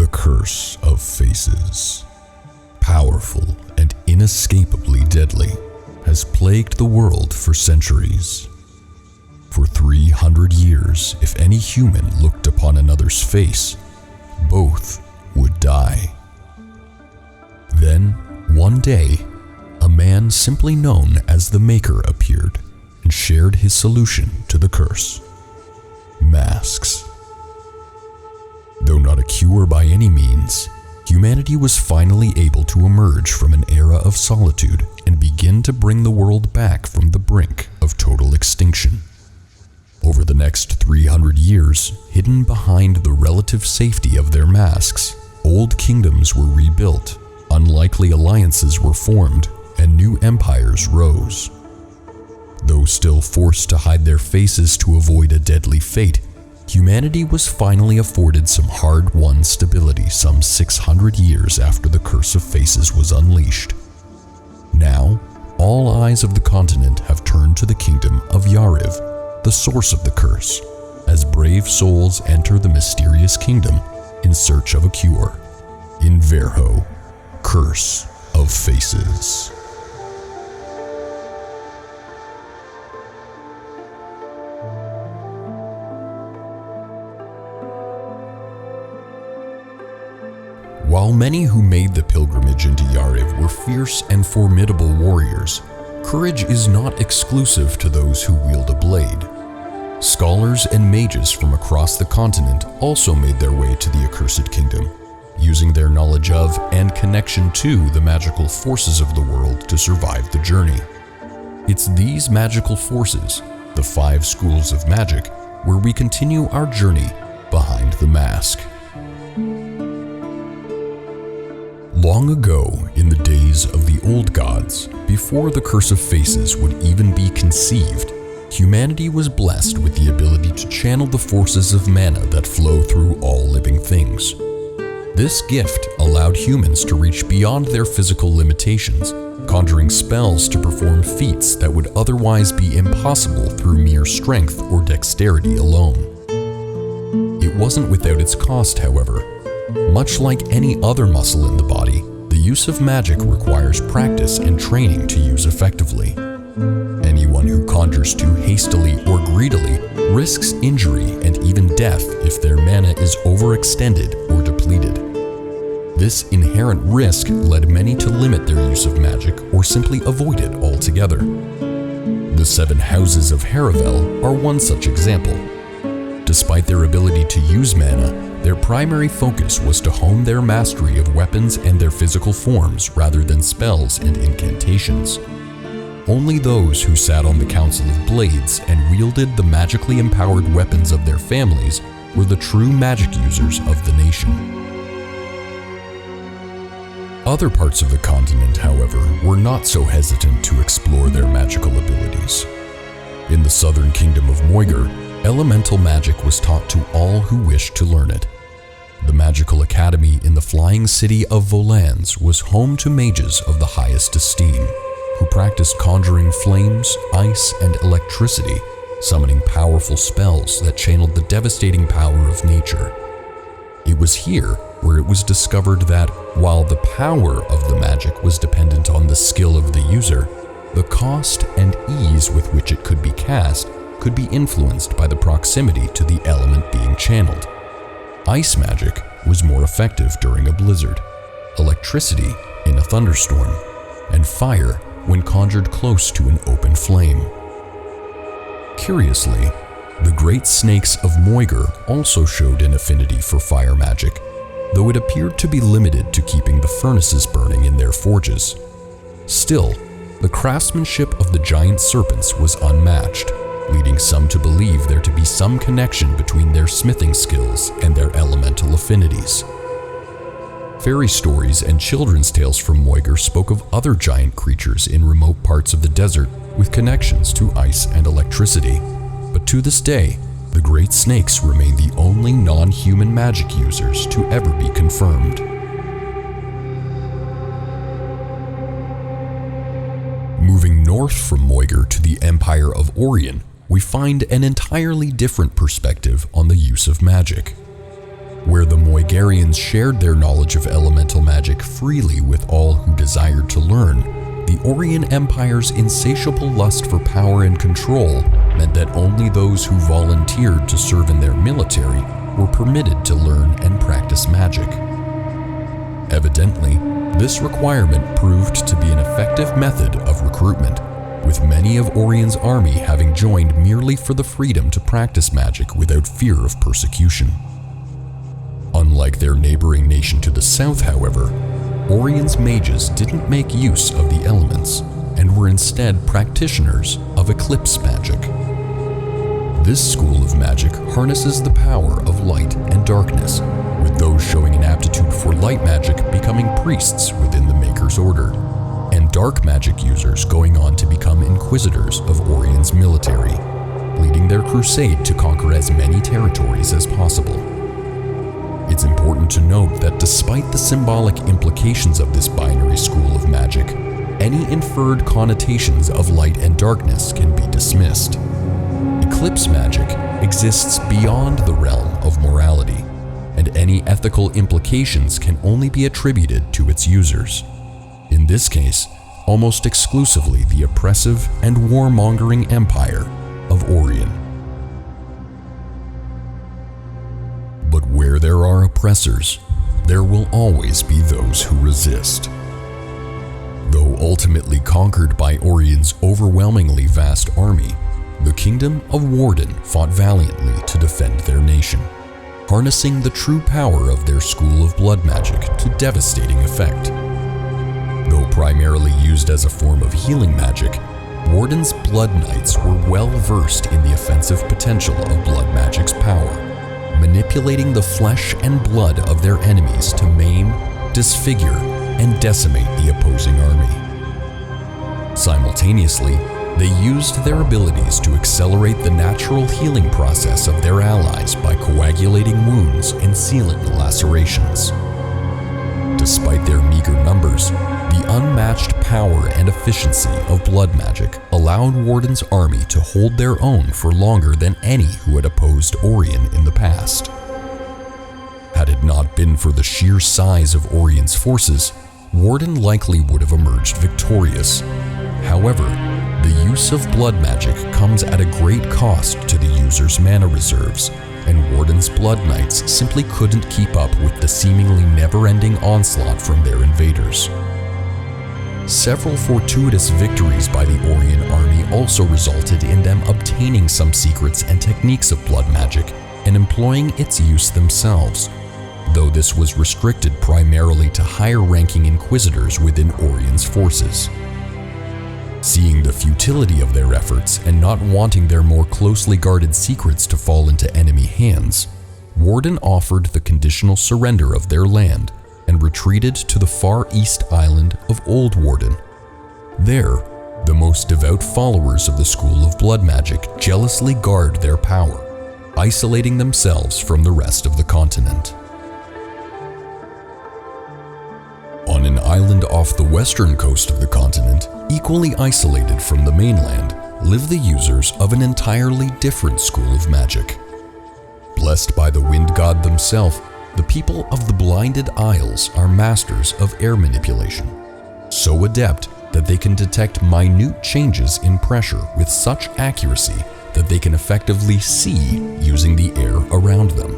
The Curse of Faces, powerful and inescapably deadly, has plagued the world for centuries. For 300 years, if any human looked upon another's face, both would die. Then, one day, a man simply known as the Maker appeared and shared his solution to the curse: masks. Though not a cure by any means, humanity was finally able to emerge from an era of solitude and begin to bring the world back from the brink of total extinction. Over the next 300 years, hidden behind the relative safety of their masks, old kingdoms were rebuilt, unlikely alliances were formed, and new empires rose. Though still forced to hide their faces to avoid a deadly fate, humanity was finally afforded some hard-won stability some 600 years after the Curse of Faces was unleashed. Now, all eyes of the continent have turned to the kingdom of Yariv, the source of the curse, as brave souls enter the mysterious kingdom in search of a cure. In Verho, Curse of Faces. While many who made the pilgrimage into Yariv were fierce and formidable warriors, courage is not exclusive to those who wield a blade. Scholars and mages from across the continent also made their way to the accursed kingdom, using their knowledge of and connection to the magical forces of the world to survive the journey. It's these magical forces, the 5 schools of magic, where we continue our journey behind the mask. Long ago, in the days of the old gods, before the Curse of Faces would even be conceived, humanity was blessed with the ability to channel the forces of mana that flow through all living things. This gift allowed humans to reach beyond their physical limitations, conjuring spells to perform feats that would otherwise be impossible through mere strength or dexterity alone. It wasn't without its cost, however. Much like any other muscle in the body, the use of magic requires practice and training to use effectively. Anyone who conjures too hastily or greedily risks injury and even death if their mana is overextended or depleted. This inherent risk led many to limit their use of magic or simply avoid it altogether. The 7 houses of Haravel are one such example. Despite their ability to use mana, their primary focus was to hone their mastery of weapons and their physical forms rather than spells and incantations. Only those who sat on the Council of Blades and wielded the magically empowered weapons of their families were the true magic users of the nation. Other parts of the continent, however, were not so hesitant to explore their magical abilities. In the southern kingdom of Moigur, elemental magic was taught to all who wished to learn it. The magical academy in the flying city of Volans was home to mages of the highest esteem, who practiced conjuring flames, ice, and electricity, summoning powerful spells that channeled the devastating power of nature. It was here where it was discovered that, while the power of the magic was dependent on the skill of the user, the cost and ease with which it could be cast could be influenced by the proximity to the element being channeled. Ice magic was more effective during a blizzard, electricity in a thunderstorm, and fire when conjured close to an open flame. Curiously, the great snakes of Moigur also showed an affinity for fire magic, though it appeared to be limited to keeping the furnaces burning in their forges. Still, the craftsmanship of the giant serpents was unmatched, leading some to believe there to be some connection between their smithing skills and their elemental affinities. Fairy stories and children's tales from Moigur spoke of other giant creatures in remote parts of the desert with connections to ice and electricity, but to this day, the great snakes remain the only non-human magic users to ever be confirmed. Moving north from Moigur to the Empire of Orion, we find an entirely different perspective on the use of magic. Where the Moigarians shared their knowledge of elemental magic freely with all who desired to learn, the Orien Empire's insatiable lust for power and control meant that only those who volunteered to serve in their military were permitted to learn and practice magic. Evidently, this requirement proved to be an effective method of recruitment, with many of Orien's army having joined merely for the freedom to practice magic without fear of persecution. Unlike their neighboring nation to the south, however, Orien's mages didn't make use of the elements and were instead practitioners of Eclipse Magic. This school of magic harnesses the power of light and darkness, with those showing an aptitude for light magic becoming priests within the Maker's Order, and dark magic users going on to become inquisitors of Orien's military, leading their crusade to conquer as many territories as possible. It's important to note that despite the symbolic implications of this binary school of magic, any inferred connotations of light and darkness can be dismissed. Eclipse magic exists beyond the realm of morality, and any ethical implications can only be attributed to its users. In this case, almost exclusively the oppressive and warmongering empire of Orien. But where there are oppressors, there will always be those who resist. Though ultimately conquered by Orien's overwhelmingly vast army, the Kingdom of Warden fought valiantly to defend their nation, harnessing the true power of their school of blood magic to devastating effect. Though primarily used as a form of healing magic, Warden's Blood Knights were well versed in the offensive potential of blood magic's power, manipulating the flesh and blood of their enemies to maim, disfigure, and decimate the opposing army. Simultaneously, they used their abilities to accelerate the natural healing process of their allies by coagulating wounds and sealing lacerations. Despite their meager numbers, the unmatched power and efficiency of blood magic allowed Warden's army to hold their own for longer than any who had opposed Orien in the past. Had it not been for the sheer size of Orien's forces, Warden likely would have emerged victorious. However, the use of blood magic comes at a great cost to the user's mana reserves, and Warden's Blood Knights simply couldn't keep up with the seemingly never-ending onslaught from their invaders. Several fortuitous victories by the Orien army also resulted in them obtaining some secrets and techniques of blood magic and employing its use themselves, though this was restricted primarily to higher-ranking inquisitors within Orien's forces. Seeing the futility of their efforts and not wanting their more closely guarded secrets to fall into enemy hands, Warden offered the conditional surrender of their land and retreated to the far east island of Old Warden. There, the most devout followers of the school of blood magic jealously guard their power, isolating themselves from the rest of the continent. On an island off the western coast of the continent, equally isolated from the mainland, live the users of an entirely different school of magic. Blessed by the wind god themselves, the people of the Blinded Isles are masters of air manipulation, so adept that they can detect minute changes in pressure with such accuracy that they can effectively see using the air around them.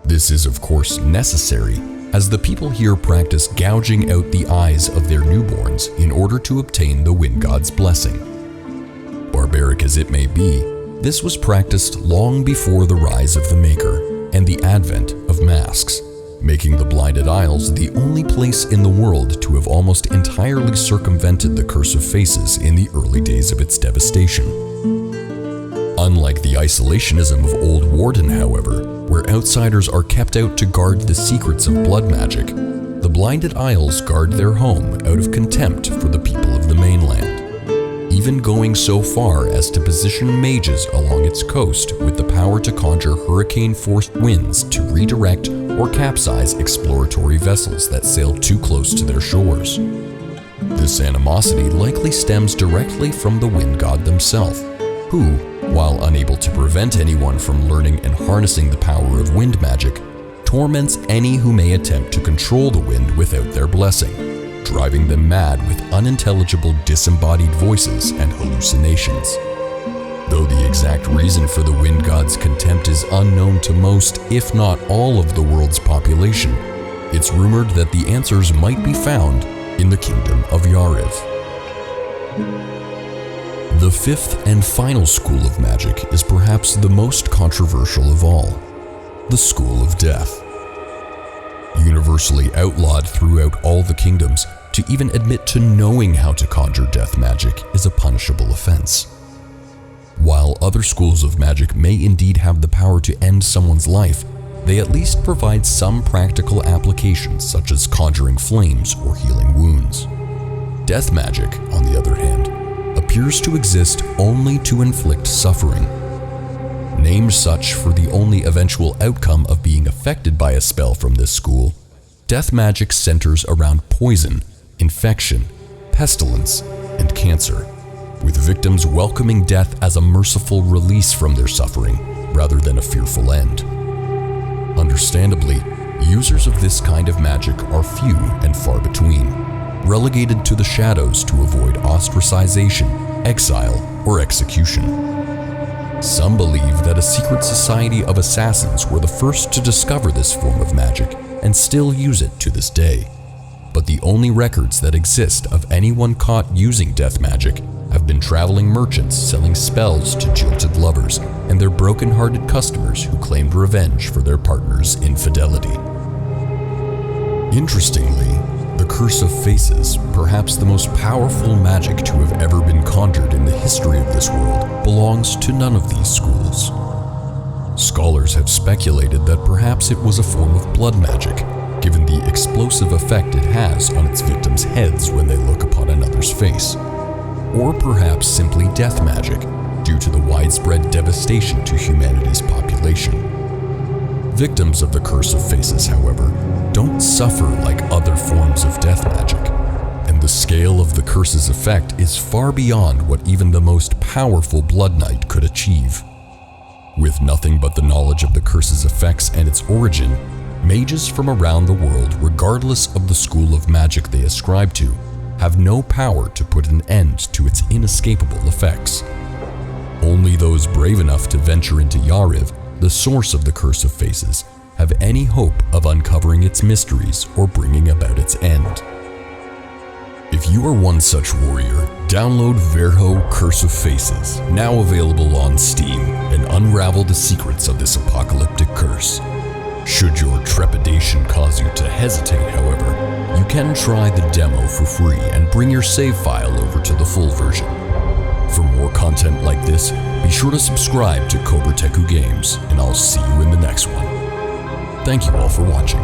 This is of course necessary, as the people here practice gouging out the eyes of their newborns in order to obtain the wind god's blessing. Barbaric as it may be, this was practiced long before the rise of the Maker and the advent of masks, making the Blinded Isles the only place in the world to have almost entirely circumvented the Curse of Faces in the early days of its devastation. Unlike the isolationism of Old Warden, however, where outsiders are kept out to guard the secrets of blood magic, the Blinded Isles guard their home out of contempt for the people of the mainland, even going so far as to position mages along its coast with the power to conjure hurricane-forced winds to redirect or capsize exploratory vessels that sail too close to their shores. This animosity likely stems directly from the wind god themselves, who, while unable to prevent anyone from learning and harnessing the power of wind magic, torments any who may attempt to control the wind without their blessing, driving them mad with unintelligible disembodied voices and hallucinations. Though the exact reason for the wind god's contempt is unknown to most, if not all, of the world's population, it's rumored that the answers might be found in the kingdom of Yariv. The fifth and final school of magic is perhaps the most controversial of all, the School of Death. Universally outlawed throughout all the kingdoms, to even admit to knowing how to conjure death magic is a punishable offense. While other schools of magic may indeed have the power to end someone's life, they at least provide some practical applications such as conjuring flames or healing wounds. Death magic, on the other hand, appears to exist only to inflict suffering. Named such for the only eventual outcome of being affected by a spell from this school, death magic centers around poison, infection, pestilence, and cancer, with victims welcoming death as a merciful release from their suffering rather than a fearful end. Understandably, users of this kind of magic are few and far between, relegated to the shadows to avoid ostracization, exile, or execution. Some believe that a secret society of assassins were the first to discover this form of magic and still use it to this day. But the only records that exist of anyone caught using death magic have been traveling merchants selling spells to jilted lovers and their broken-hearted customers who claimed revenge for their partner's infidelity. Interestingly, the Curse of Faces, perhaps the most powerful magic to have ever been conjured in the history of this world, belongs to none of these schools. Scholars have speculated that perhaps it was a form of blood magic, given the explosive effect it has on its victims' heads when they look upon another's face. Or perhaps simply death magic, due to the widespread devastation to humanity's population. Victims of the Curse of Faces, however, don't suffer like other forms of death magic, and the scale of the curse's effect is far beyond what even the most powerful Blood Knight could achieve. With nothing but the knowledge of the curse's effects and its origin, mages from around the world, regardless of the school of magic they ascribe to, have no power to put an end to its inescapable effects. Only those brave enough to venture into Yariv, the source of the Curse of Faces, have any hope of uncovering its mysteries or bringing about its end. If you are one such warrior, download Verho Curse of Faces, now available on Steam, and unravel the secrets of this apocalyptic curse. Should your trepidation cause you to hesitate, however, you can try the demo for free and bring your save file over to the full version. For more content like this, be sure to subscribe to Cobra Teku Games, and I'll see you in the next one. Thank you all for watching.